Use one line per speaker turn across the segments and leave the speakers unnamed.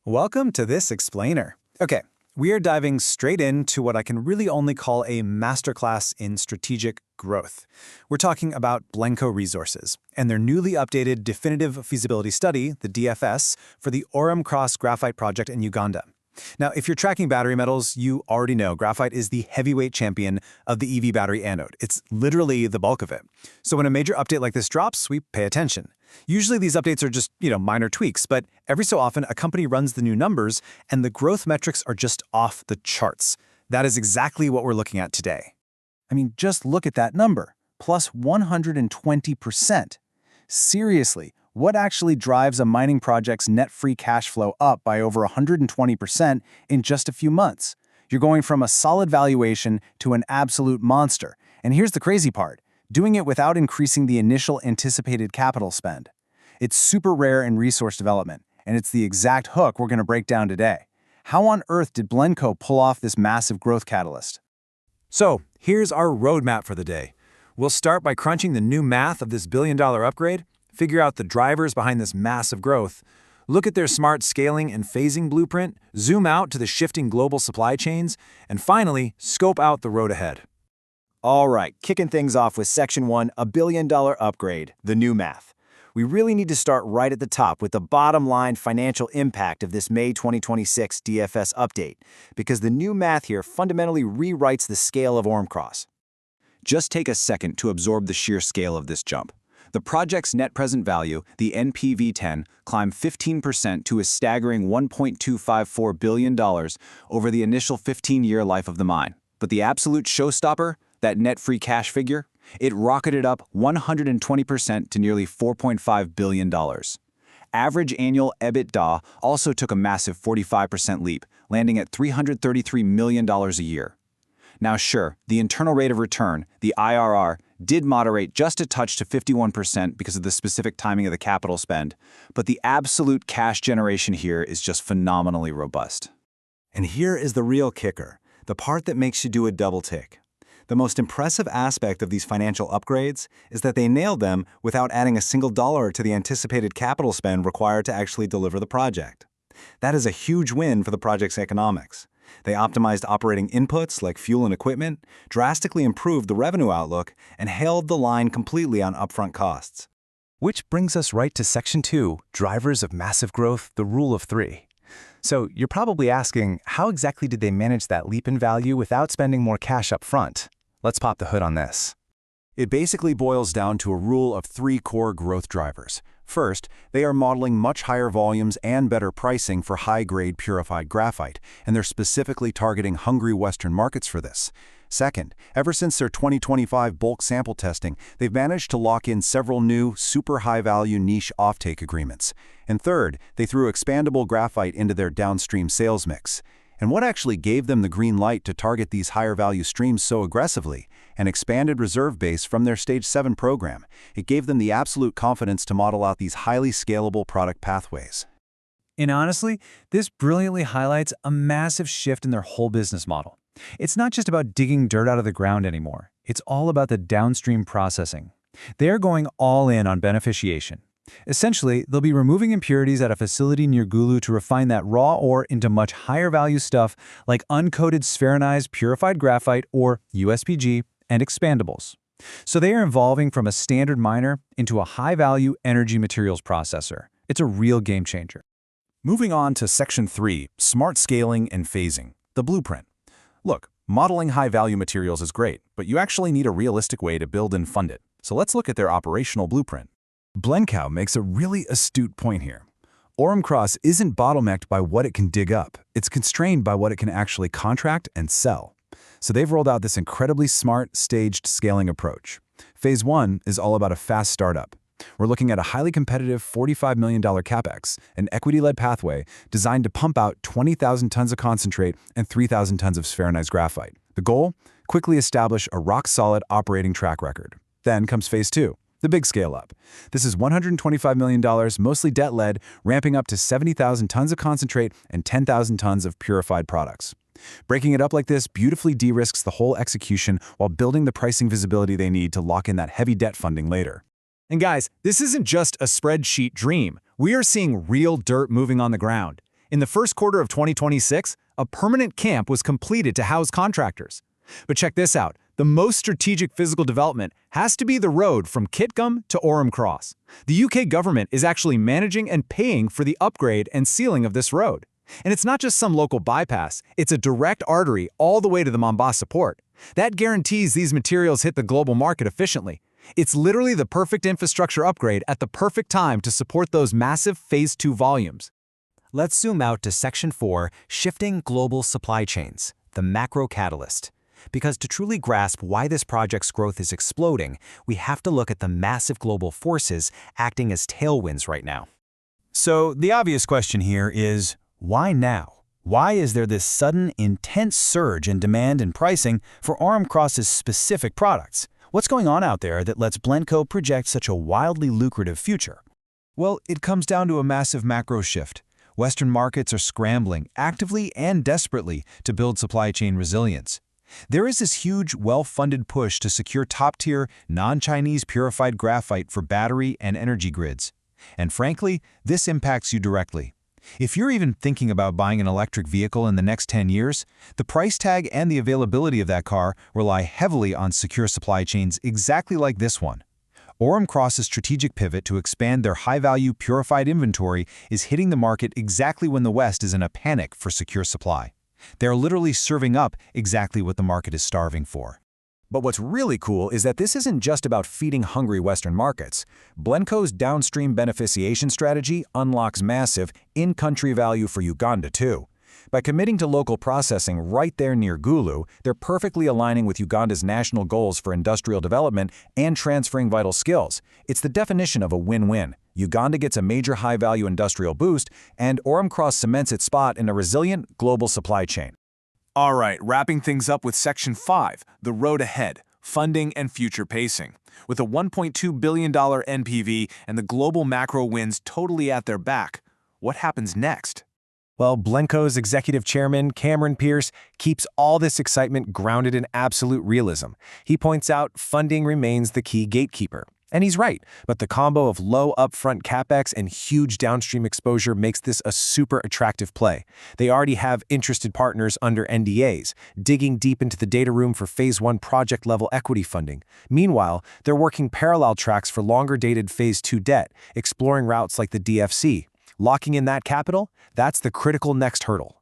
Welcome to this explainer. Okay, we are diving straight into what I can really only call a masterclass in strategic growth. We're talking about Blencowe Resources and their newly updated Definitive Feasibility Study, the DFS, for the Orom-Cross graphite project in Uganda. Now, if you're tracking battery metals, you already know graphite is the heavyweight champion of the EV battery anode. It's literally the bulk of it. So when a major update like this drops, we pay attention. Usually these updates are just, minor tweaks, but every so often a company runs the new numbers and the growth metrics are just off the charts. That is exactly what we're looking at today. I mean, just look at that number, plus 120%. Seriously, what actually drives a mining project's net free cash flow up by over 120% in just a few months? You're going from a solid valuation to an absolute monster. And here's the crazy part, doing it without increasing the initial anticipated capital spend. It's super rare in resource development, and it's the exact hook we're going to break down today. How on earth did Blencowe pull off this massive growth catalyst?
So, here's our roadmap for the day. We'll start by crunching the new math of this billion-dollar upgrade, figure out the drivers behind this massive growth, look at their smart scaling and phasing blueprint, zoom out to the shifting global supply chains, and finally, scope out the road ahead.
All right, kicking things off with Section 1, a billion-dollar upgrade, the new math. We really need to start right at the top with the bottom line financial impact of this May 2026 DFS update, because the new math here fundamentally rewrites the scale of Orom-Cross. Just take a second to absorb the sheer scale of this jump. The project's net present value, the NPV10, climbed 15% to a staggering $1.254 billion over the initial 15-year life of the mine. But the absolute showstopper, that net free cash figure, it rocketed up 120% to nearly $4.5 billion. Average annual EBITDA also took a massive 45% leap, landing at $333 million a year. Now sure, the internal rate of return, the IRR, did moderate just a touch to 51% because of the specific timing of the capital spend, but the absolute cash generation here is just phenomenally robust.
And here is the real kicker, the part that makes you do a double take. The most impressive aspect of these financial upgrades is that they nailed them without adding a single dollar to the anticipated capital spend required to actually deliver the project. That is a huge win for the project's economics. They optimized operating inputs like fuel and equipment, drastically improved the revenue outlook, and held the line completely on upfront costs.
Which brings us right to Section 2, Drivers of Massive Growth, the Rule of 3. So you're probably asking, how exactly did they manage that leap in value without spending more cash up front? Let's pop the hood on this.
It basically boils down to a rule of 3 core growth drivers. First, they are modeling much higher volumes and better pricing for high-grade purified graphite, and they're specifically targeting hungry Western markets for this. Second, ever since their 2025 bulk sample testing, they've managed to lock in several new, super high-value niche offtake agreements. And third, they threw expandable graphite into their downstream sales mix. And what actually gave them the green light to target these higher-value streams so aggressively? An expanded reserve base from their Stage 7 program. It gave them the absolute confidence to model out these highly scalable product pathways.
And honestly, this brilliantly highlights a massive shift in their whole business model. It's not just about digging dirt out of the ground anymore. It's all about the downstream processing. They're going all in on beneficiation. Essentially, they'll be removing impurities at a facility near Gulu to refine that raw ore into much higher value stuff like uncoated spheronized purified graphite or USPG and expandables. So they are evolving from a standard miner into a high-value energy materials processor. It's a real game changer.
Moving on to Section 3, Smart Scaling and Phasing, the blueprint. Look, modeling high-value materials is great, but you actually need a realistic way to build and fund it. So let's look at their operational blueprint. Blencowe makes a really astute point here. Orom-Cross isn't bottlenecked by what it can dig up. It's constrained by what it can actually contract and sell. So they've rolled out this incredibly smart, staged scaling approach. Phase 1 is all about a fast startup. We're looking at a highly competitive $45 million capex, an equity-led pathway designed to pump out 20,000 tons of concentrate and 3,000 tons of spheronized graphite. The goal? Quickly establish a rock-solid operating track record. Then comes Phase 2. The big scale-up. This is $125 million, mostly debt-led, ramping up to 70,000 tons of concentrate and 10,000 tons of purified products. Breaking it up like this beautifully de-risks the whole execution while building the pricing visibility they need to lock in that heavy debt funding later.
And guys, this isn't just a spreadsheet dream. We are seeing real dirt moving on the ground. In the first quarter of 2026, a permanent camp was completed to house contractors. But check this out. The most strategic physical development has to be the road from Kitgum to Orom-Cross. The UK government is actually managing and paying for the upgrade and sealing of this road. And it's not just some local bypass, it's a direct artery all the way to the Mombasa port. That guarantees these materials hit the global market efficiently. It's literally the perfect infrastructure upgrade at the perfect time to support those massive Phase 2 volumes.
Let's zoom out to Section 4, Shifting Global Supply Chains, the macro catalyst. Because to truly grasp why this project's growth is exploding, we have to look at the massive global forces acting as tailwinds right now.
So the obvious question here is, why now? Why is there this sudden, intense surge in demand and pricing for Orom-Cross's specific products? What's going on out there that lets Blencowe project such a wildly lucrative future?
Well, it comes down to a massive macro shift. Western markets are scrambling, actively and desperately, to build supply chain resilience. There is this huge, well-funded push to secure top-tier, non-Chinese purified graphite for battery and energy grids. And frankly, this impacts you directly. If you're even thinking about buying an electric vehicle in the next 10 years, the price tag and the availability of that car rely heavily on secure supply chains exactly like this one. Orom-Cross's strategic pivot to expand their high-value purified inventory is hitting the market exactly when the West is in a panic for secure supply. They're literally serving up exactly what the market is starving for.
But what's really cool is that this isn't just about feeding hungry Western markets. Blencowe's downstream beneficiation strategy unlocks massive in-country value for Uganda too. By committing to local processing right there near Gulu, they're perfectly aligning with Uganda's national goals for industrial development and transferring vital skills. It's the definition of a win-win. Uganda gets a major high-value industrial boost, and Orom-Cross cements its spot in a resilient global supply chain.
All right, wrapping things up with Section 5, the road ahead, funding and future pacing. With a $1.2 billion NPV and the global macro winds totally at their back, what happens next?
Well, Blencowe's executive chairman, Cameron Pierce, keeps all this excitement grounded in absolute realism. He points out funding remains the key gatekeeper. And he's right, but the combo of low upfront capex and huge downstream exposure makes this a super attractive play. They already have interested partners under NDAs, digging deep into the data room for Phase 1 project-level equity funding. Meanwhile, they're working parallel tracks for longer-dated Phase 2 debt, exploring routes like the DFC. Locking in that capital, that's the critical next hurdle.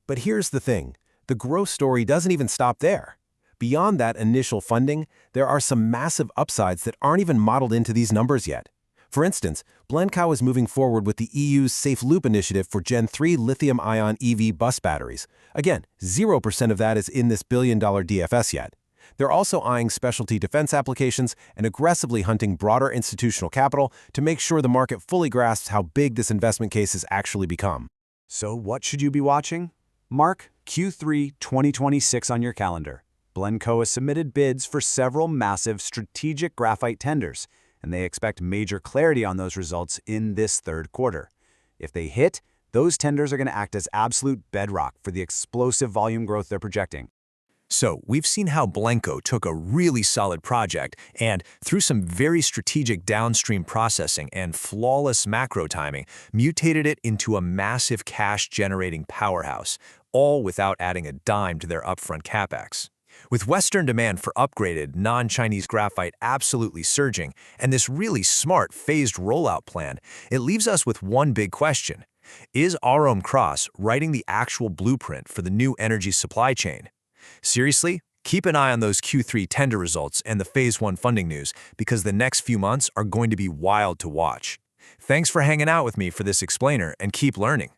But here's the thing, the growth story doesn't even stop there. Beyond that initial funding, there are some massive upsides that aren't even modeled into these numbers yet. For instance, Blencowe is moving forward with the EU's Safe Loop initiative for Gen 3 lithium-ion EV bus batteries. Again, 0% of that is in this billion-dollar DFS yet. They're also eyeing specialty defense applications and aggressively hunting broader institutional capital to make sure the market fully grasps how big this investment case has actually become.
So what should you be watching? Mark Q3 2026 on your calendar. Blencowe has submitted bids for several massive strategic graphite tenders, and they expect major clarity on those results in this third quarter. If they hit, those tenders are going to act as absolute bedrock for the explosive volume growth they're projecting.
So, we've seen how Blencowe took a really solid project and, through some very strategic downstream processing and flawless macro timing, mutated it into a massive cash-generating powerhouse, all without adding a dime to their upfront capex. With Western demand for upgraded, non-Chinese graphite absolutely surging, and this really smart phased rollout plan, it leaves us with one big question. Is Orom-Cross writing the actual blueprint for the new energy supply chain? Seriously, keep an eye on those Q3 tender results and the Phase 1 funding news, because the next few months are going to be wild to watch. Thanks for hanging out with me for this explainer, and keep learning.